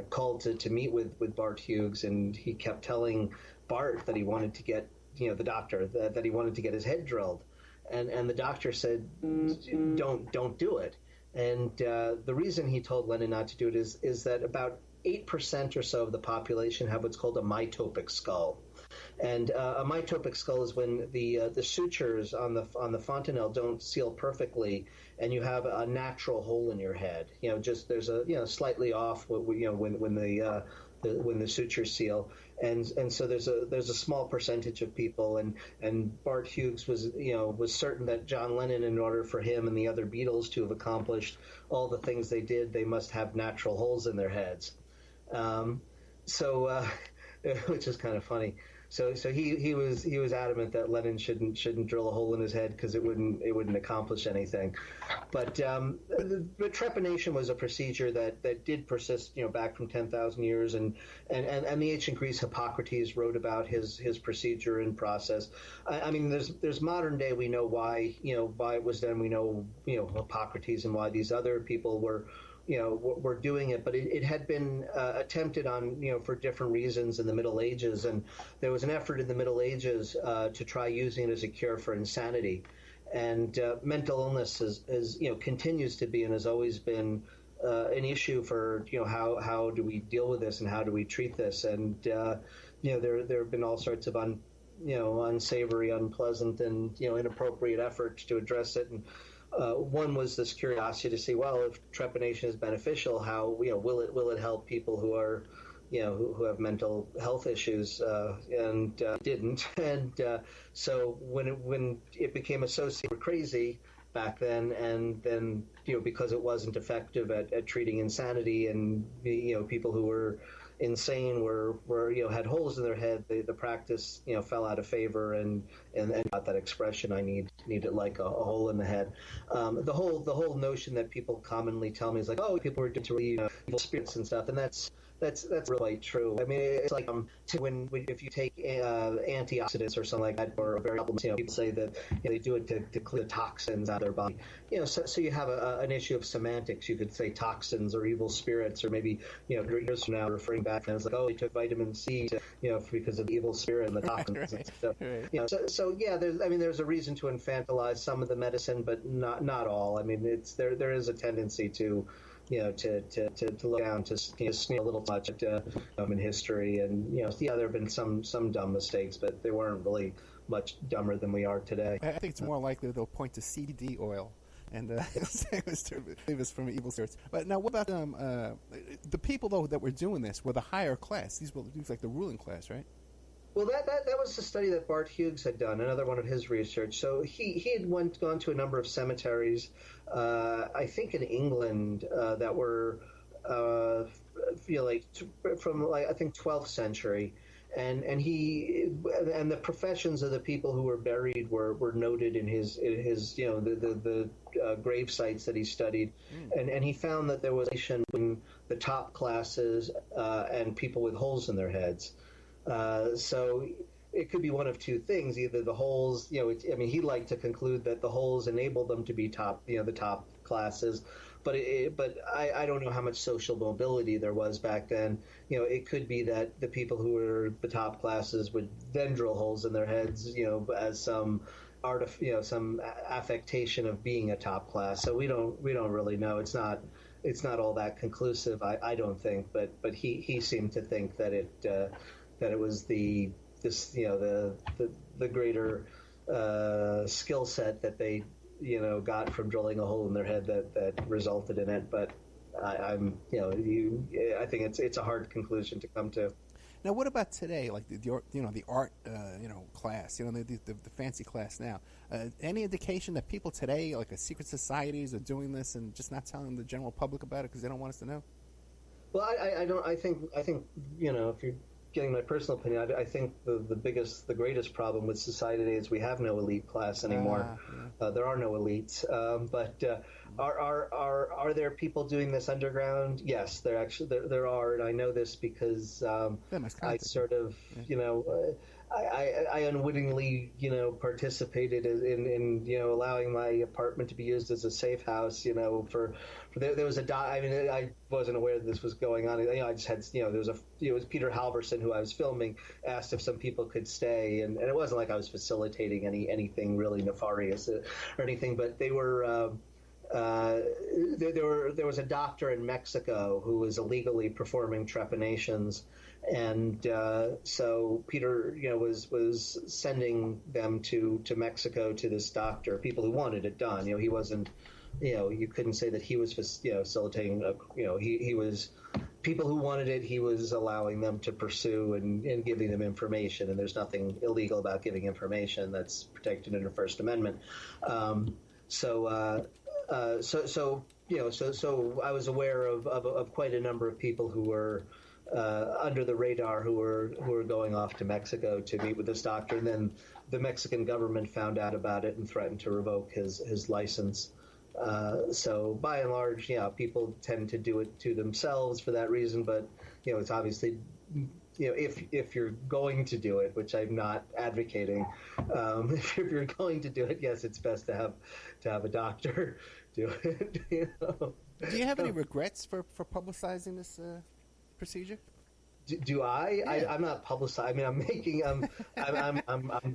called to meet with Bart Hughes, and he kept telling Bart that he wanted to get, the doctor, that he wanted to get his head drilled. And the doctor said, don't do it. And the reason he told Lennon not to do it is that about 8% or so of the population have what's called a mitopic skull. And a mitopic skull is when the sutures on the fontanelle don't seal perfectly, and you have a natural hole in your head. Just there's a slightly off when the sutures seal, and so there's a small percentage of people, and Bart Hughes was certain that John Lennon, in order for him and the other Beatles to have accomplished all the things they did, they must have natural holes in their heads. Which is kind of funny. So he was adamant that Lennon shouldn't drill a hole in his head because it wouldn't accomplish anything. But trepanation was a procedure that did persist, back from 10,000 years, and the ancient Greece Hippocrates wrote about his procedure and process. I mean, there's modern day, we know why it was done. We know Hippocrates and why these other people were doing it, but it had been attempted on, for different reasons in the Middle Ages, and there was an effort in the Middle Ages to try using it as a cure for insanity, and mental illness continues to be and has always been an issue for how do we deal with this and how do we treat this, and there have been all sorts of unsavory, unpleasant, and inappropriate efforts to address it. And one was this curiosity to see, well, if trepanation is beneficial, how will it help people who are who have mental health issues, and didn't. And so when it became associated with crazy back then, and then because it wasn't effective at treating insanity, and people who were insane were had holes in their head, the practice fell out of favor, and got that expression, I needed like a hole in the head. The whole notion that people commonly tell me is like, oh, people were doing to relieve evil spirits and stuff, and that's really true. I mean, it's like if you take antioxidants or something like that, or very people say that they do it to clear toxins out of their body. So you have an issue of semantics. You could say toxins or evil spirits, or maybe years from now referring back and it's like, oh, they took vitamin C because of the evil spirit and the toxins. Right. So yeah, there's a reason to infantilize some of the medicine, but not all. I mean, there is a tendency to look down, to sneer a little too much at in history, and there have been some dumb mistakes, but they weren't really much dumber than we are today. I think it's more likely they'll point to CBD oil and save us from evil spirits. But now, what about the people though that were doing this were the higher class? These were like the ruling class, right? Well, that was the study that Bart Hughes had done, another one of his research. So he had gone to a number of cemeteries, I think in England, that were from I think 12th century, and the professions of the people who were buried were noted in his the grave sites that he studied, and he found that there was a relation between the top classes and people with holes in their heads. So it could be one of two things: either the holes, he liked to conclude that the holes enabled them to be top, the top classes, but I don't know how much social mobility there was back then. It could be that the people who were the top classes would then drill holes in their heads, as some some affectation of being a top class. So we don't really know. It's not all that conclusive, I don't think, but he seemed to think that it was the greater skill set that they got from drilling a hole in their head that resulted in it. But I think it's a hard conclusion to come to. Now, what about today? Like the art class, the fancy class now. Any indication that people today, like secret societies, are doing this and just not telling the general public about it because they don't want us to know? Well, I don't. I think if you're getting my personal opinion, I think the greatest problem with society today is we have no elite class anymore. There are no elites. But are there people doing this underground? Yes, there are, and I know this because I sort of I unwittingly participated in allowing my apartment to be used as a safe house. There was I wasn't aware that this was going on. I just had it was Peter Halverson, who I was filming, asked if some people could stay, and it wasn't like I was facilitating anything really nefarious or anything, but they were. There was a doctor in Mexico who was illegally performing trepanations, and so Peter, was sending them to Mexico to this doctor, people who wanted it done. He wasn't, you couldn't say that he was, facilitating. He was people who wanted it. He was allowing them to pursue and giving them information. And there's nothing illegal about giving information that's protected under First Amendment. So I was aware of quite a number of people who were under the radar who were going off to Mexico to meet with this doctor, and then the Mexican government found out about it and threatened to revoke his license. So by and large, people tend to do it to themselves for that reason, but it's obviously if you're going to do it, which I'm not advocating, if you're going to do it, yes, it's best to have a doctor do it. Do you have any regrets for publicizing this procedure? Do I? Yeah. I'm not publicizing. I mean, I'm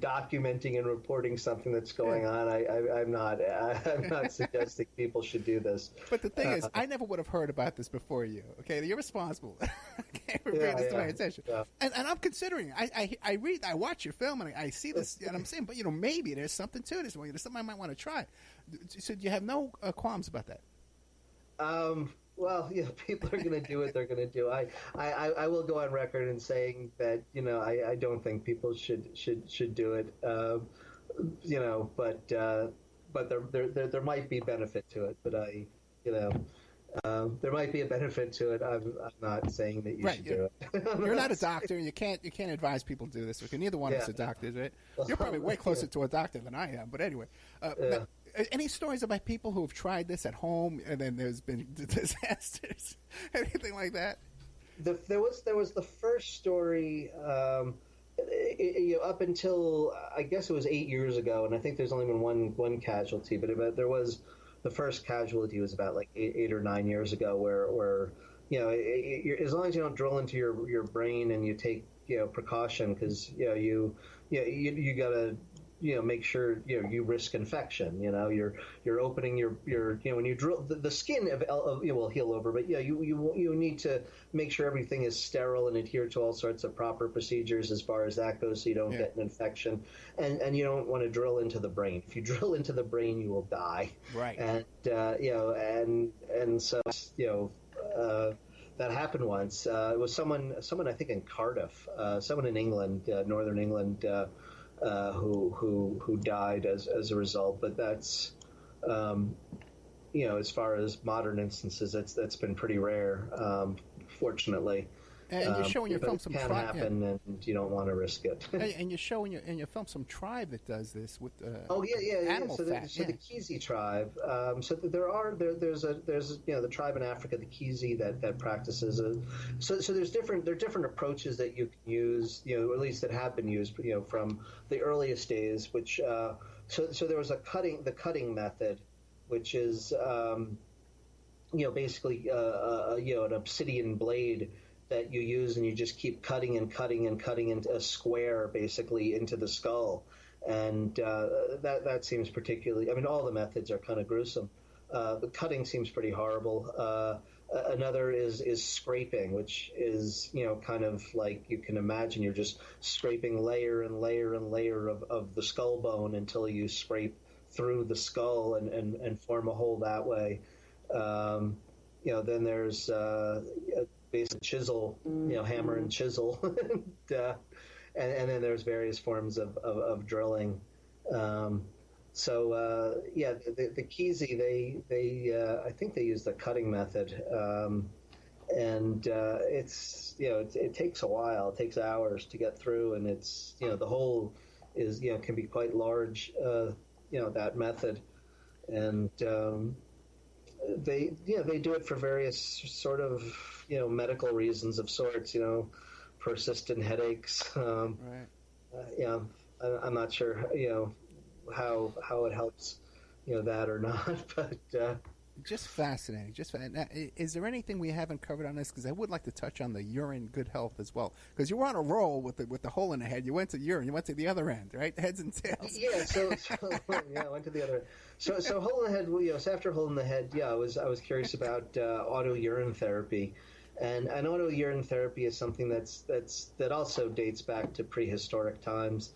documenting and reporting something that's going on. I'm not suggesting people should do this. But the thing is, I never would have heard about this before you. Okay, you're responsible. Okay, for bringing this to my attention. Yeah. And I'm considering. I watch your film and I see this, and I'm saying, but maybe there's something to this. There's something I might want to try. So do you have no qualms about that? Well, yeah, people are going to do what they're going to do. I will go on record in saying that, I don't think people should do it. But there might be benefit to it. But you know, there might be a benefit to it. I'm not saying that you should do it. You're not a doctor. You can't advise people to do this. Okay, neither one of us are doctors, right? You're probably way closer to a doctor than I am. But anyway, any stories about people who have tried this at home and then there's been disasters, anything like that? There was the first story. Up until I guess it was 8 years ago, and I think there's only been one casualty, but there was the first casualty was about like 8 or 9 years ago, where as long as you don't drill into your brain and you take precaution, because you gotta make sure you risk infection. You're opening your when you drill the skin will heal over, but you need to make sure everything is sterile and adhere to all sorts of proper procedures as far as that goes, so you don't get an infection, and you don't want to drill into the brain. If you drill into the brain, you will die. Right. And so that happened once. It was someone I think in Cardiff, someone in England, northern England. Who died as a result, but that's as far as modern instances, that's been pretty rare, fortunately. And you're showing your film some tribe. It can happen, and you don't want to risk it. And you're showing in your film some tribe that does this with animal fat. So the Kizi tribe. So there's the tribe in Africa, the Kizi, that practices it. So there are different approaches that you can use, or at least that have been used, from the earliest days. Which so there was the cutting method, which is basically an obsidian blade that you use, and you just keep cutting and cutting and cutting into a square, basically, into the skull. And that seems particularly, I mean, all the methods are kind of gruesome. The cutting seems pretty horrible. Another is scraping, which is, kind of like you can imagine, you're just scraping layer and layer and layer of the skull bone until you scrape through the skull and form a hole that way. Then there's basic chisel, hammer and chisel, and then there's various forms of drilling. The Kizi, they I think they use the cutting method, and it takes a while. It takes hours to get through, and it's the hole is can be quite large. That method, and they do it for various sort of medical reasons of sorts, persistent headaches. Right. I'm not sure how it helps that or not, but just fascinating. Now, is there anything we haven't covered on this? Because I would like to touch on the urine good health as well. Because you were on a roll with the hole in the head. You went to urine. You went to the other end, right? Heads and tails. Yeah. So I went to the other end. So hole in the head. So after hole in the head, I was curious about auto urine therapy, and auto urine therapy is something that also dates back to prehistoric times,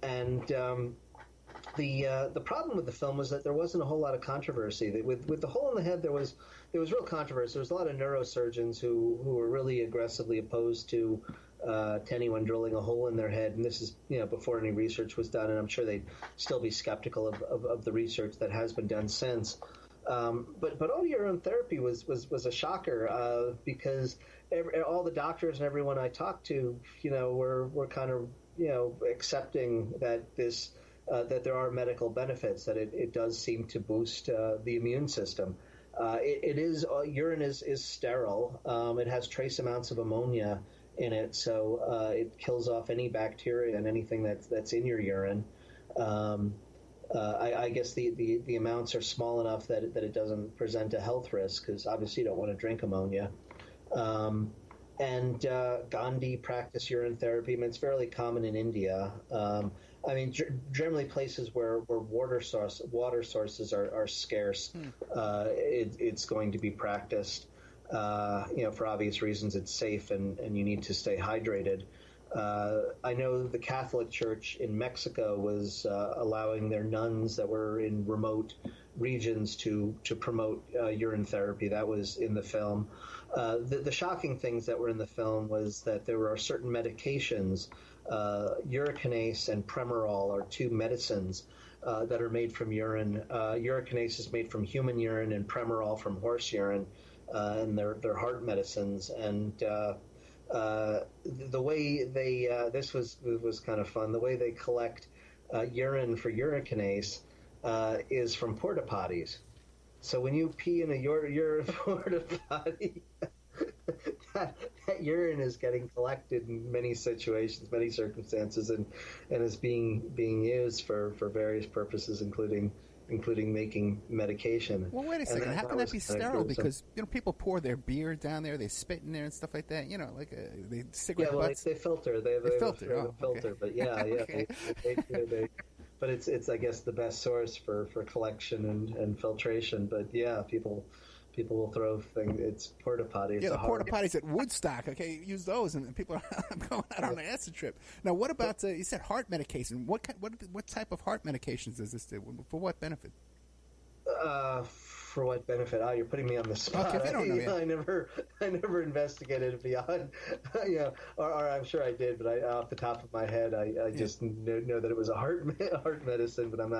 and the problem with the film was that there wasn't a whole lot of controversy. With the hole in the head, there was real controversy. There was a lot of neurosurgeons who were really aggressively opposed to anyone drilling a hole in their head, and this is before any research was done, and I'm sure they'd still be skeptical of the research that has been done since. But auto urine therapy was a shocker, because all the doctors and everyone I talked to, were kind of accepting that this. That there are medical benefits, that it does seem to boost the immune system. Urine is sterile. It has trace amounts of ammonia in it, so it kills off any bacteria and anything that's in your urine. I guess the amounts are small enough that it doesn't present a health risk, because obviously you don't want to drink ammonia. And Gandhi practiced urine therapy. I mean, it's fairly common in India. Generally places where water sources are scarce, it's going to be practiced. For obvious reasons, it's safe, and you need to stay hydrated. I know the Catholic Church in Mexico was allowing their nuns that were in remote regions to promote urine therapy. That was in the film. The shocking things that were in the film was that there are certain medications, urokinase and Premerol are two medicines that are made from urine. Urokinase is made from human urine and Premerol from horse urine, and they're heart medicines. And the way they this was kind of fun. The way they collect urine for urokinase is from porta potties. So when you pee in a porta potty, that urine is getting collected in many situations, many circumstances, and is being used for various purposes, including making medication. Well, wait a second. How can that be sterile? Because people pour their beer down there, they spit in there and stuff like that. Like they cigarette butts. They filter. They filter. Oh, filter. Okay. But yeah, Okay. they but it's I guess the best source for collection and filtration. But yeah, people will throw things. It's porta potty. The porta potties at Woodstock. Okay, use those, and people are going out on an acid trip. Now, what about you said heart medication? What type of heart medications does this do? For what benefit? For what benefit? Oh, you're putting me on the spot. Okay, if you don't know yet. I never investigated beyond, or I'm sure I did, but off the top of my head, I just know that it was a heart medicine, but I'm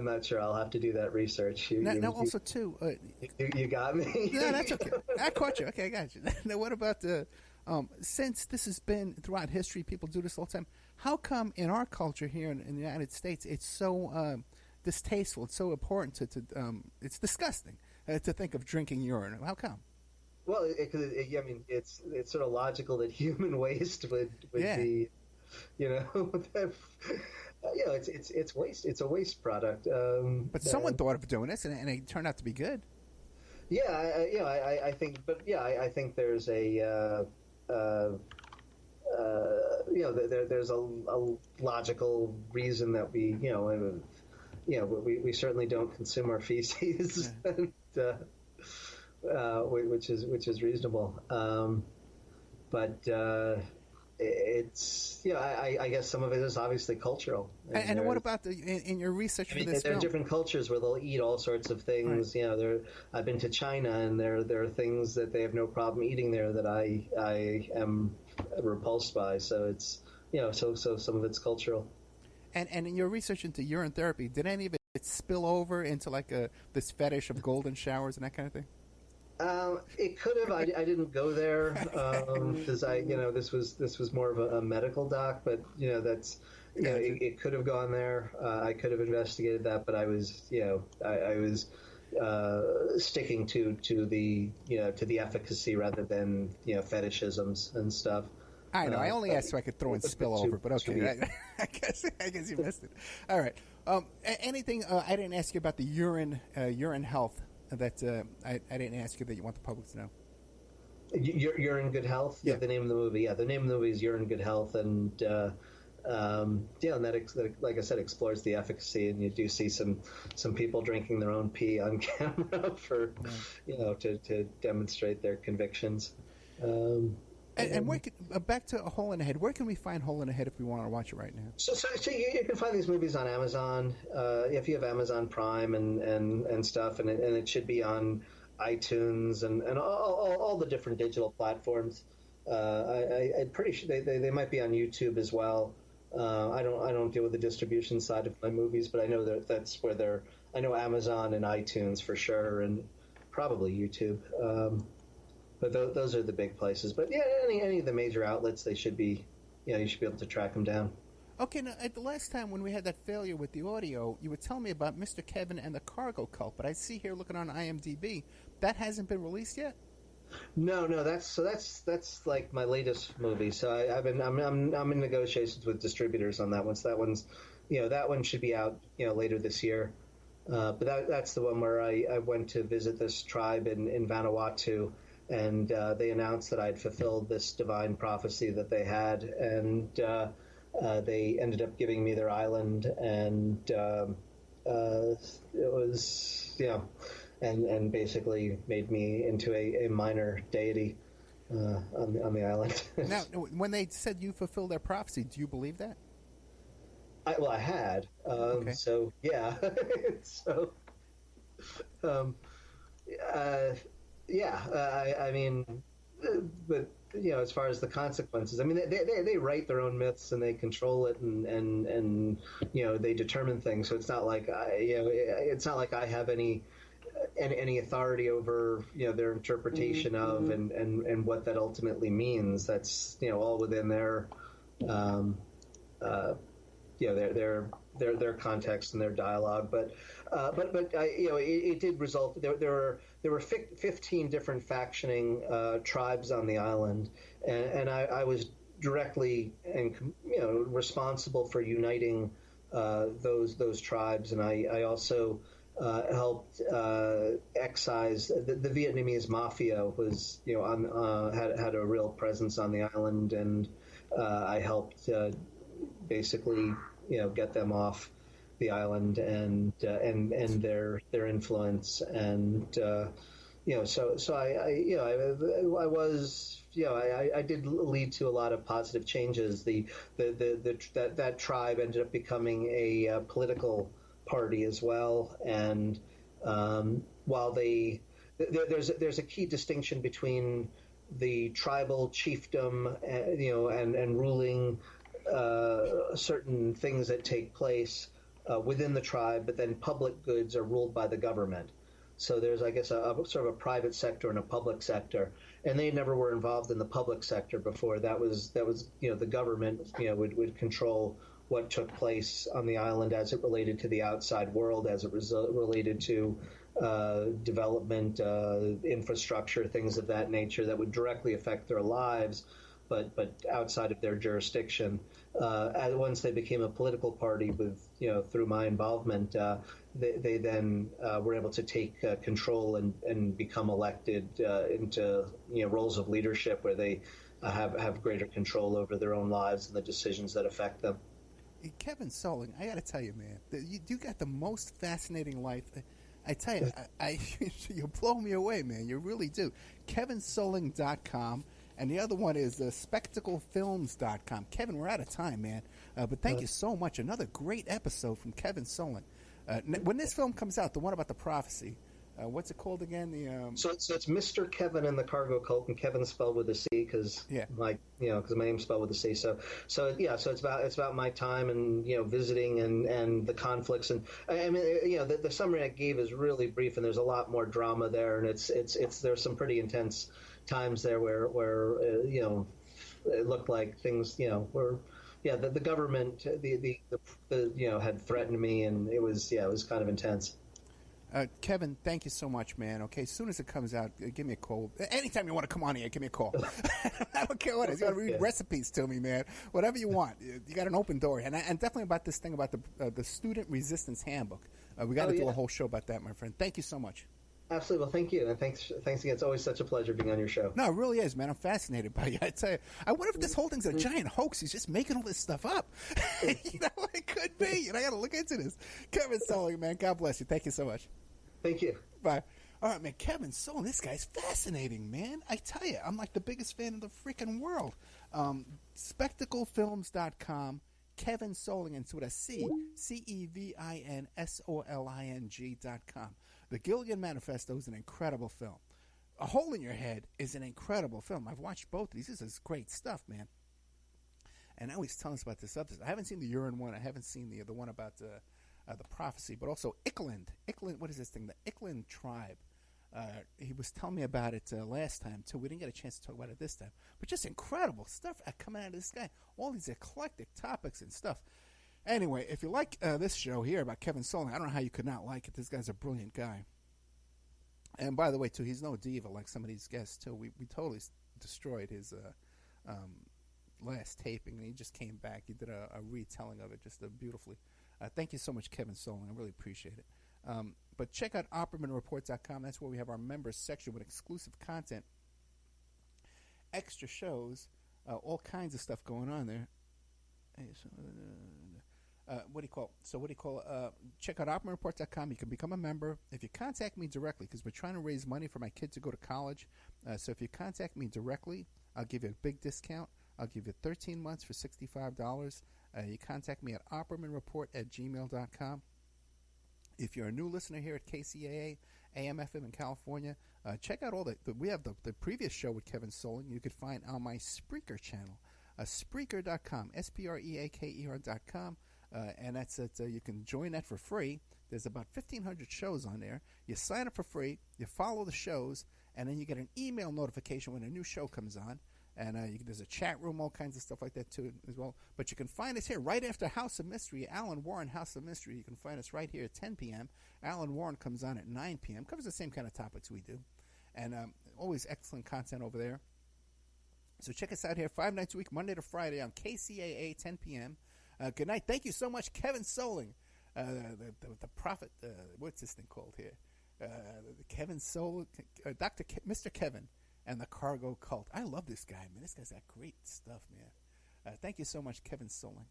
not sure. I'll have to do that research. You got me. No, that's okay. I caught you. Okay, I got you. Now, what about since this has been throughout history, people do this all the time. How come in our culture here in the United States, it's so distasteful? It's so important to it's disgusting to think of drinking urine. How come? Well, I mean, it's sort of logical that human waste would be, it's waste. It's a waste product. But someone thought of doing this, and it turned out to be good. Yeah, I think, but yeah, I think there's there's a logical reason that we certainly don't consume our feces, and, which is reasonable. But it's I guess some of it is obviously cultural. And what about in your research for this there film? are different cultures where they'll eat all sorts of things. Right. I've been to China, and there are things that they have no problem eating there that I am repulsed by. So it's so some of it's cultural. And in your research into urine therapy, did any of it spill over into like this fetish of golden showers and that kind of thing? It could have. I didn't go there because this was more of a medical doc, but that's it could have gone there. I could have investigated that, but I was I was sticking to the to the efficacy rather than fetishisms and stuff. I know. I only asked so I could throw in spill over, but okay. I guess you missed it. All right. Anything? I didn't ask you about the urine health. That I didn't ask you that you want the public to know. You're in good health. Yeah. The name of the movie. Yeah, the name of the movie is "You're in Good Health," and and that like I said, explores the efficacy, and you do see some people drinking their own pee on camera for to demonstrate their convictions. And where back to A Hole in the Head. Where can we find Hole in the Head if we want to watch it right now? So you can find these movies on Amazon if you have Amazon Prime and stuff, and it should be on iTunes and all the different digital platforms. I'm pretty sure they might be on YouTube as well. I don't deal with the distribution side of my movies, but I know that's where I know Amazon and iTunes for sure, and probably YouTube. But those are the big places. But yeah, any of the major outlets, they should be, you should be able to track them down. Okay, now at the last time when we had that failure with the audio, you were telling me about Mr. Cevin and the Cargo Cult. But I see here, looking on IMDb, that hasn't been released yet. No, that's like my latest movie. So I'm in negotiations with distributors on that one. So that one's, that one should be out, later this year. But that's the one where I went to visit this tribe in Vanuatu. And they announced that I'd fulfilled this divine prophecy that they had, and they ended up giving me their island, and it was and basically made me into a minor deity. on the island. Now, when they said you fulfilled their prophecy, do you believe that? I had. Okay. So yeah. So um, uh, yeah. I mean, but as far as the consequences, I mean, they write their own myths and they control it and they determine things. So it's not like it's not like I have any authority over their interpretation of and what that ultimately means. That's all within their their context and their dialogue. But it did result. There were 15 different factioning tribes on the island, and I was directly and responsible for uniting those tribes, and I also helped excise the Vietnamese mafia was had a real presence on the island, and I helped basically get them off the island and their influence, and so I was I did lead to a lot of positive changes. That tribe ended up becoming a political party as well, and while there's a key distinction between the tribal chiefdom, and ruling certain things that take place within the tribe, but then public goods are ruled by the government. So there's, I guess, a sort of a private sector and a public sector, and they never were involved in the public sector before. That was the government would control what took place on the island as it related to the outside world, as it related to development, infrastructure, things of that nature that would directly affect their lives, but outside of their jurisdiction. Once they became a political party with through my involvement, they then were able to take control and become elected into roles of leadership where they have greater control over their own lives and the decisions that affect them. Cevin Soling, I got to tell you, man, you got the most fascinating life. I tell you, you blow me away, man. You really do. CevinSoling.com. And the other one is spectaclefilms.com. Kevin, we're out of time, man. But thank you so much. Another great episode from Cevin Soling. When this film comes out, the one about the prophecy, what's it called again? So it's Mr. Cevin and the Cargo Cult, and Kevin spelled with a C because my name's spelled with a C. So it's about my time and visiting and the conflicts, and I mean the summary I gave is really brief, and there's a lot more drama there, and it's there's some pretty intense times there where it looked like things were the government the had threatened me, and it was kind of intense. Kevin, thank you so much, man. Okay, as soon as it comes out, give me a call. Anytime you want to come on here, give me a call. I don't care what it is. You got to read recipes to me, man. Whatever you want. You got an open door. And definitely about this thing about the Student Resistance Handbook. We got to do a whole show about that, my friend. Thank you so much. Absolutely. Well, thank you. And thanks again. It's always such a pleasure being on your show. No, it really is, man. I'm fascinated by you. I tell you, I wonder if this whole thing's a giant hoax. He's just making all this stuff up. It could be. And I got to look into this. Cevin Soling, man. God bless you. Thank you so much. Thank you. Bye. All right, man. Cevin Soling, this guy's fascinating, man. I tell you, I'm like the biggest fan in the freaking world. Spectaclefilms.com. Cevin Soling, and with a C, CevinSoling.com. The Gilligan Manifesto is an incredible film. A Hole in Your Head is an incredible film. I've watched both of these. This is great stuff, man. And now he's telling us about this other. I haven't seen the urine one. I haven't seen the one about the prophecy, but also Ickland. Ickland, what is this thing? The Ickland tribe. He was telling me about it last time, too. We didn't get a chance to talk about it this time. But just incredible stuff coming out of this guy. All these eclectic topics and stuff. Anyway, if you like this show here about Cevin Soling, I don't know how you could not like it. This guy's a brilliant guy. And by the way, too, he's no diva like some of these guests, too. We totally destroyed his last taping, and he just came back. He did a retelling of it just beautifully. Thank you so much, Cevin Soling. I really appreciate it. But check out OppermanReport.com. That's where we have our members section with exclusive content, extra shows, all kinds of stuff going on there. Check out operaminreport.com. You can become a member. If you contact me directly, because we're trying to raise money for my kids to go to college, so if you contact me directly, I'll give you a big discount. I'll give you 13 months for $65. You contact me at operaminreport@gmail.com. If you're a new listener here at KCAA, AM/FM in California, check out we have the previous show with Cevin Soling. You could find on my Spreaker channel, Spreaker.com, Spreaker.com, and that's it. You can join that for free. There's about 1,500 shows on there. You sign up for free, you follow the shows, and then you get an email notification when a new show comes on. And there's a chat room, all kinds of stuff like that too as well. But you can find us here right after House of Mystery, Alan Warren House of Mystery. You can find us right here at 10 p.m. Alan Warren comes on at 9 p.m. Covers the same kind of topics we do. And always excellent content over there. So check us out here 5 nights a week, Monday to Friday on KCAA, 10 p.m. Good night. Thank you so much, Cevin Soling, the prophet. What's this thing called here? Cevin Soling, Mr. Cevin. And the Cargo Cult. I love this guy, man. This guy's got great stuff, man. Thank you so much, Cevin Soling.